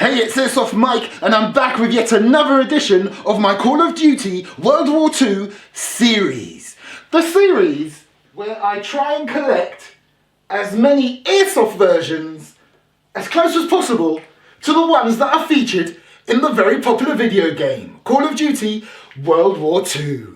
Hey, it's Airsoft Mike, and I'm back with yet another edition of my Call of Duty World War II series. The series where I try and collect as many Airsoft versions as close as possible to the ones that are featured in the very popular video game, Call of Duty World War II.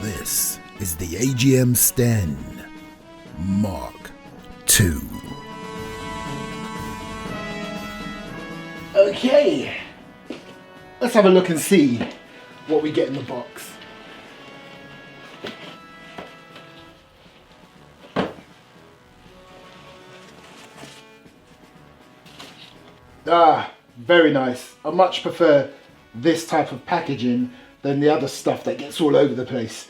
This is the AGM STEN MK2. Okay, let's have a look and see what we get in the box. Very nice. I much prefer this type of packaging than the other stuff that gets all over the place.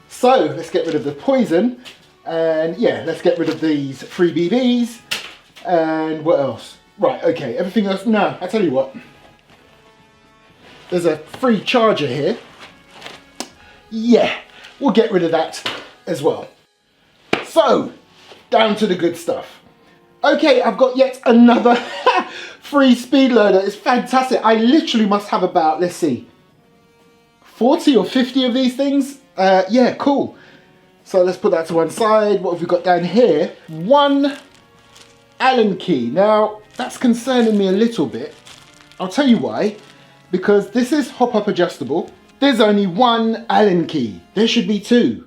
So let's get rid of the poison, and yeah, let's get rid of these free BBs, and what else? Right, okay, everything else. No, I tell you what, there's a free charger here. Yeah, we'll get rid of that as well. So, down to the good stuff. Okay, I've got yet another free speed loader. It's fantastic. I literally must have about, let's see, 40 or 50 of these things. Yeah, cool. So let's put that to one side. What have we got down here? One Allen key. Now, that's concerning me a little bit. I'll tell you why. Because this is Hopup Adjustable. There's only one Allen key. There should be two.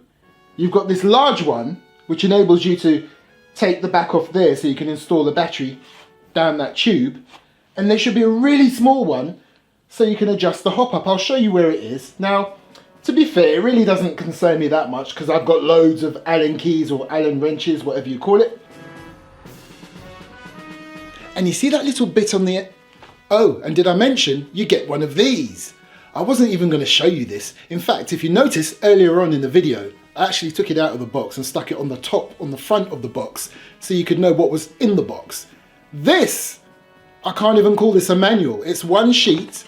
You've got this large one, which enables you to take the back off there so you can install the battery down that tube. And there should be a really small one so you can adjust the hop up. I'll show you where it is. Now, to be fair, it really doesn't concern me that much because I've got loads of Allen keys or Allen wrenches, whatever you call it. And you see that little bit on the... Oh, and did I mention you get one of these? I wasn't even going to show you this. In fact, if you notice earlier on in the video, I actually took it out of the box and stuck it on the top, on the front of the box, so you could know what was in the box. This, I can't even call this a manual. It's one sheet.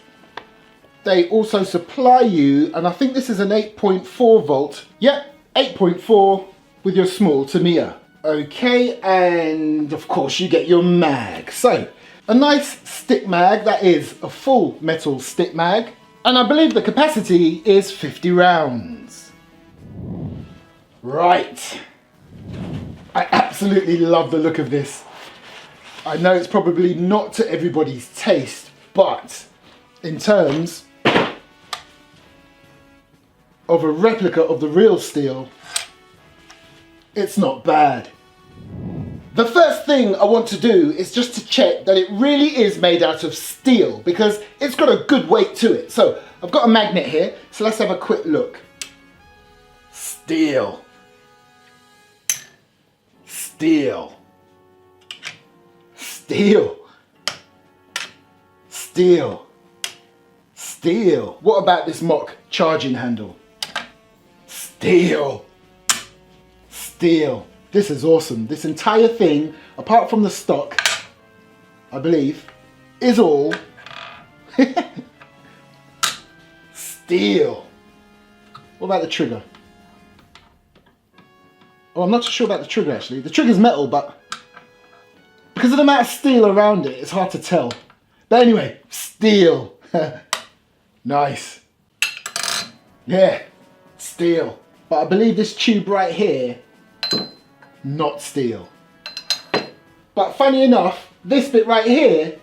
They also supply you, and I think this is an 8.4 volt. Yep, 8.4 with your small Tamiya. Okay, and of course you get your mag. So, a nice stick mag, that is a full metal stick mag. And I believe the capacity is 50 rounds. Right. I absolutely love the look of this. I know it's probably not to everybody's taste, but in terms of a replica of the real steel, it's not bad. The first thing I want to do is just to check that it really is made out of steel because it's got a good weight to it. So I've got a magnet here, so let's have a quick look. Steel. Steel. Steel. Steel. Steel. What about this mock charging handle? Steel. Steel. This is awesome. This entire thing, apart from the stock, I believe, is all steel. What about the trigger? Oh, I'm not so sure about the trigger actually. The trigger's metal, but because of the amount of steel around it, it's hard to tell. But anyway, steel. Nice. Yeah, steel. But I believe this tube right here, not steel. But funny enough, this bit right here,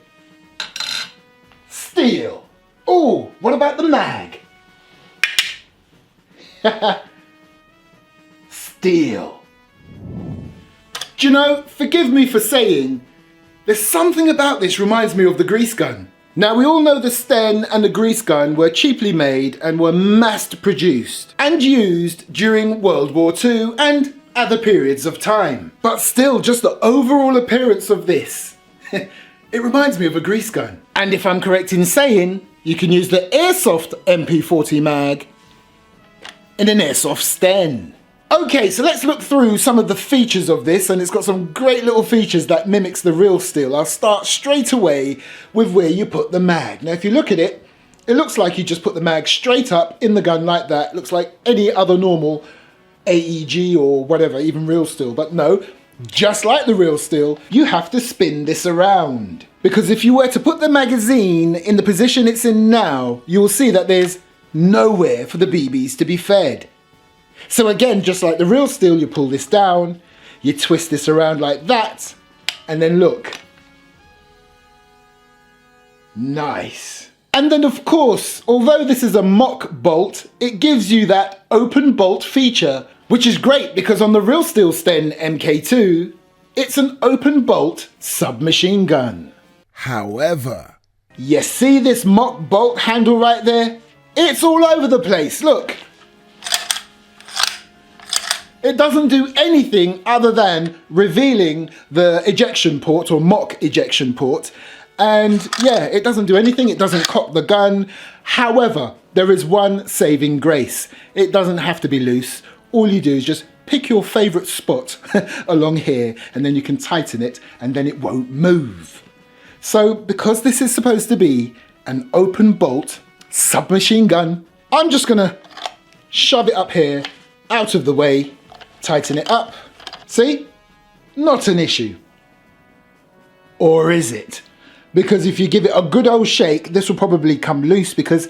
steel. Oh, what about the mag? Steel. Do you know, forgive me for saying, there's something about this reminds me of the grease gun. Now we all know the Sten and the grease gun were cheaply made and were mass produced and used during World War II and other periods of time. But still, just the overall appearance of this, it reminds me of a grease gun. And if I'm correct in saying, you can use the Airsoft MP40 mag in an Airsoft Sten. Okay, so let's look through some of the features of this, and it's got some great little features that mimics the real steel. I'll start straight away with where you put the mag. Now if you look at it, it looks like you just put the mag straight up in the gun like that. It looks like any other normal AEG or whatever, even real steel, but no, just like the real steel, you have to spin this around. Because if you were to put the magazine in the position it's in now, you will see that there's nowhere for the BBs to be fed. So again, just like the real steel, you pull this down, you twist this around like that, and then look. Nice. And then of course, although this is a mock bolt, it gives you that open bolt feature, which is great because on the real steel Sten MK2, it's an open bolt submachine gun. However, you see this mock bolt handle right there? It's all over the place, look. It doesn't do anything other than revealing the ejection port or mock ejection port. And yeah, it doesn't do anything. It doesn't cock the gun. However, there is one saving grace. It doesn't have to be loose. All you do is just pick your favorite spot along here and then you can tighten it and then it won't move. So because this is supposed to be an open bolt submachine gun, I'm just gonna shove it up here, out of the way, tighten it up. See? Not an issue. Or is it? Because if you give it a good old shake, this will probably come loose because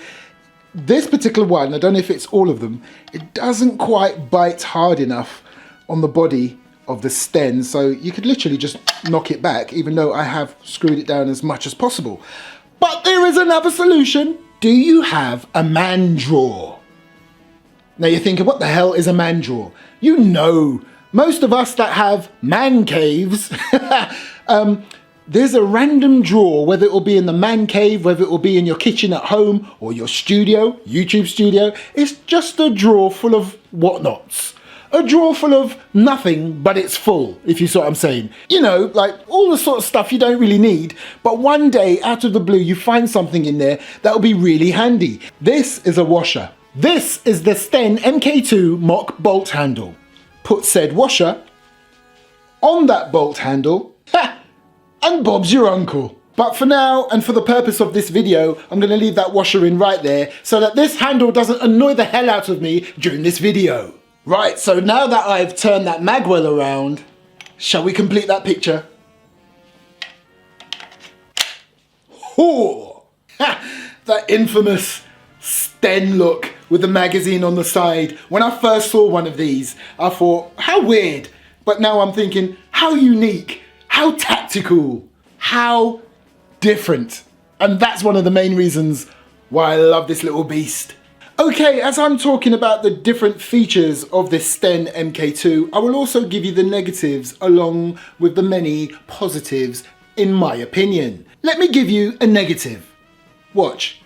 this particular one, I don't know if it's all of them, it doesn't quite bite hard enough on the body of the Sten. So you could literally just knock it back, even though I have screwed it down as much as possible. But there is another solution. Do you have a man drawer? Now you're thinking, what the hell is a man drawer? You know, most of us that have man caves, there's a random drawer, whether it will be in the man cave, whether it will be in your kitchen at home or your studio, YouTube studio. It's just a drawer full of whatnots. A drawer full of nothing, but it's full, if you see what I'm saying. You know, like all the sort of stuff you don't really need, but one day out of the blue you find something in there that will be really handy. This is a washer. This is the Sten MK2 mock bolt handle. Put said washer on that bolt handle, and Bob's your uncle. But for now, and for the purpose of this video, I'm going to leave that washer in right there so that this handle doesn't annoy the hell out of me during this video. Right, so now that I've turned that magwell around, shall we complete that picture? Oh, that infamous Sten look with the magazine on the side. When I first saw one of these, I thought, how weird. But now I'm thinking, how unique, how tactical, how different. And that's one of the main reasons why I love this little beast. Okay, as I'm talking about the different features of this Sten MK2, I will also give you the negatives along with the many positives in my opinion. Let me give you a negative. Watch.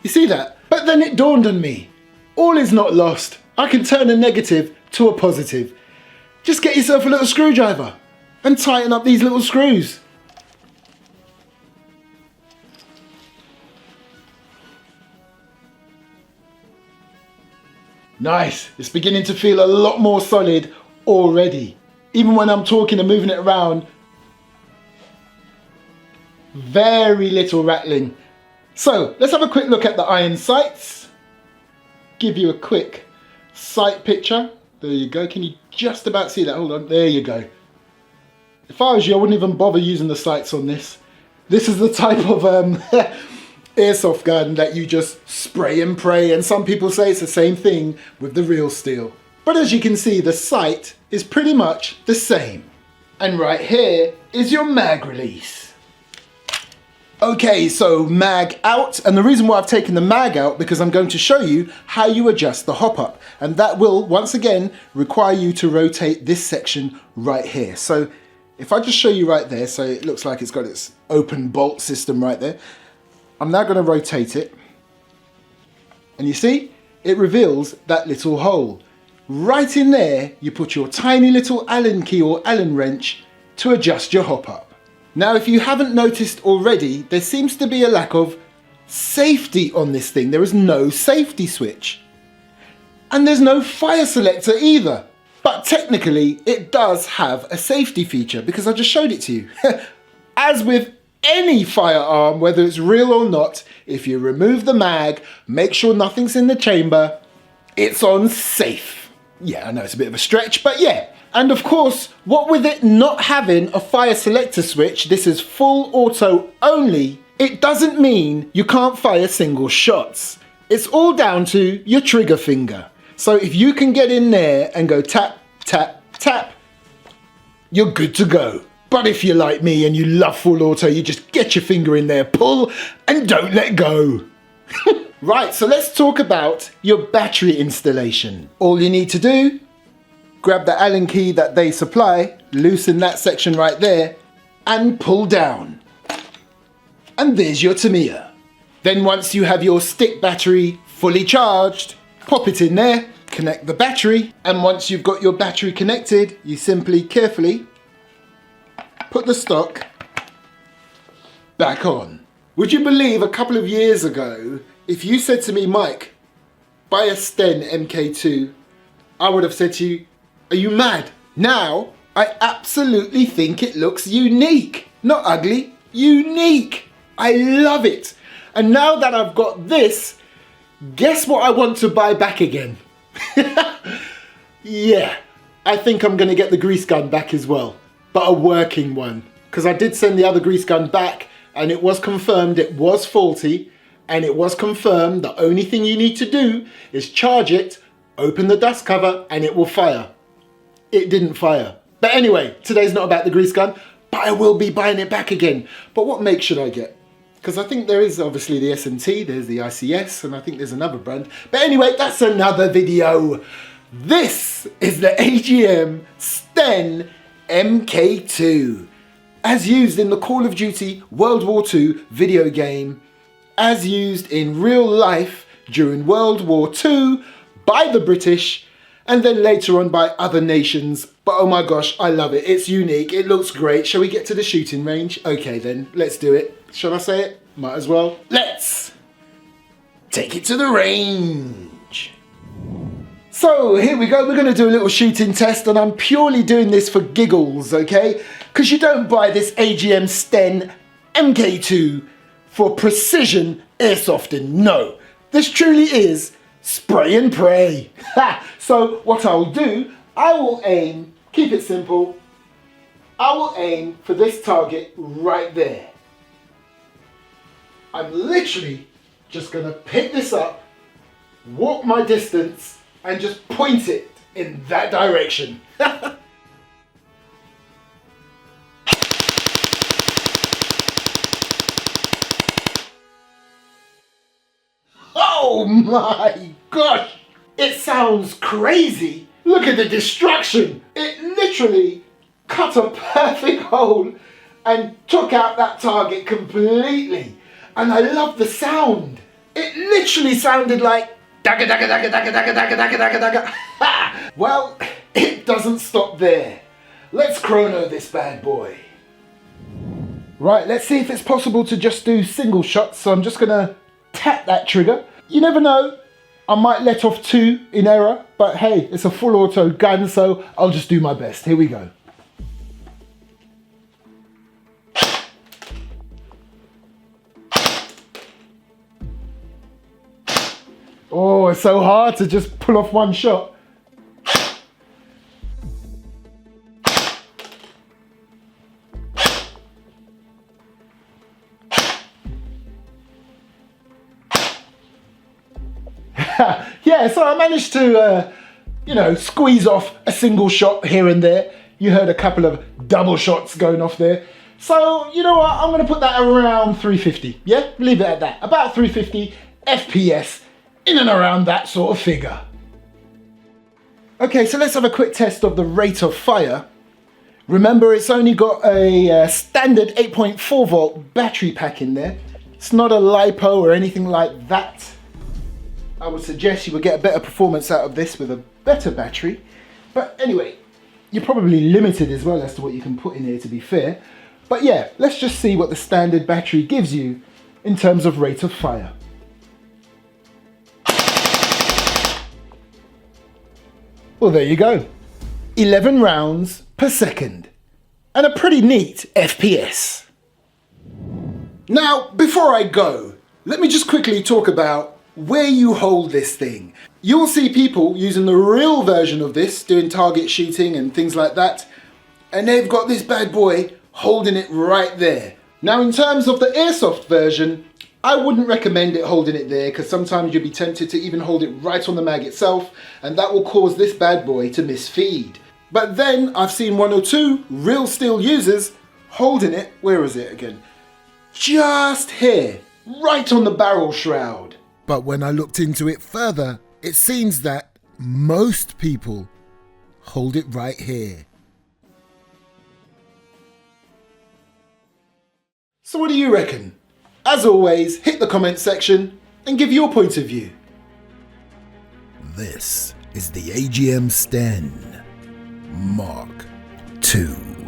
You see that? But then it dawned on me. All is not lost. I can turn a negative to a positive. Just get yourself a little screwdriver and tighten up these little screws. Nice. It's beginning to feel a lot more solid already. Even when I'm talking and moving it around, very little rattling. So let's have a quick look at the iron sights. Give you a quick sight picture. There you go. Can you just about see that? Hold on. There you go. If I was you, I wouldn't even bother using the sights on this. This is the type of airsoft gun that you just spray and pray, and some people say it's the same thing with the real steel. But as you can see, the sight is pretty much the same. And right here is your mag release. Okay, so mag out, and the reason why I've taken the mag out because I'm going to show you how you adjust the hop up, and that will once again require you to rotate this section right here. So if I just show you right there, so it looks like it's got its open bolt system right there. I'm now going to rotate it, and you see it reveals that little hole. Right in there you put your tiny little Allen key or Allen wrench to adjust your hop up. Now, if you haven't noticed already, there seems to be a lack of safety on this thing. There is no safety switch. And there's no fire selector either. But technically, it does have a safety feature because I just showed it to you. As with any firearm, whether it's real or not, if you remove the mag, make sure nothing's in the chamber, it's on safe. Yeah, I know it's a bit of a stretch, but yeah. And of course, what with it not having a fire selector switch, this is full auto only, it doesn't mean you can't fire single shots. It's all down to your trigger finger. So if you can get in there and go tap, tap, tap, you're good to go. But if you're like me and you love full auto, you just get your finger in there, pull, and don't let go. Right, so let's talk about your battery installation. All you need to do, grab the Allen key that they supply, loosen that section right there, and pull down. And there's your Tamiya. Then once you have your stick battery fully charged, pop it in there, connect the battery, and once you've got your battery connected, you simply carefully put the stock back on. Would you believe a couple of years ago, if you said to me, Mike, buy a STEN MK2, I would have said to you, are you mad? Now, I absolutely think it looks unique. Not ugly, unique. I love it. And now that I've got this, guess what I want to buy back again? Yeah, I think I'm gonna get the grease gun back as well, but a working one. Because I did send the other grease gun back and it was confirmed it was faulty, and it was confirmed the only thing you need to do is charge it, open the dust cover, and it will fire. It didn't fire. But anyway, today's not about the grease gun, but I will be buying it back again. But what make should I get? Because I think there is obviously the S&T, there's the ICS, and I think there's another brand. But anyway, that's another video. This is the AGM STEN MK2. As used in the Call of Duty World War II video game, as used in real life during World War II by the British, and then later on by other nations. But oh my gosh, I love it. It's unique. It looks great. Shall we get to the shooting range? Okay then, let's do it. Shall I say it? Might as well. Let's take it to the range. So here we go. We're going to do a little shooting test, and I'm purely doing this for giggles, okay? Because you don't buy this AGM STEN MK2 for precision airsofting. No, this truly is spray and pray. So what I'll do, I will aim, keep it simple, I will aim for this target right there. I'm literally just going to pick this up, walk my distance, and just point it in that direction. Oh my gosh! It sounds crazy. Look at the destruction. It literally cut a perfect hole and took out that target completely. And I love the sound. It literally sounded like dagga dagga dagga dagga dagga dagga dagga dagga dagga. Well, it doesn't stop there. Let's chrono this bad boy. Right, let's see if it's possible to just do single shots. So I'm just gonna tap that trigger. You never know, I might let off 2 in error, but hey, it's a full auto gun, so I'll just do my best. Here we go. Oh, it's so hard to just pull off one shot. Yeah, so I managed to, squeeze off a single shot here and there. You heard a couple of double shots going off there. So, you know what, I'm going to put that around 350, yeah? Leave it at that, about 350 FPS, in and around that sort of figure. Okay, so let's have a quick test of the rate of fire. Remember, it's only got a standard 8.4 volt battery pack in there. It's not a LiPo or anything like that. I would suggest you would get a better performance out of this with a better battery. But anyway, you're probably limited as well as to what you can put in here, to be fair. But yeah, let's just see what the standard battery gives you in terms of rate of fire. Well, there you go. 11 rounds per second. And a pretty neat FPS. Now, before I go, let me just quickly talk about where you hold this thing. You'll see people using the real version of this, doing target shooting and things like that, and they've got this bad boy holding it right there. Now, in terms of the airsoft version, I wouldn't recommend it holding it there, because sometimes you'll be tempted to even hold it right on the mag itself, and that will cause this bad boy to misfeed. But then I've seen one or two real steel users holding it, where is it again? Just here, right on the barrel shroud. But when I looked into it further, it seems that most people hold it right here. So what do you reckon? As always, hit the comment section and give your point of view. This is the AGM STEN Mark II.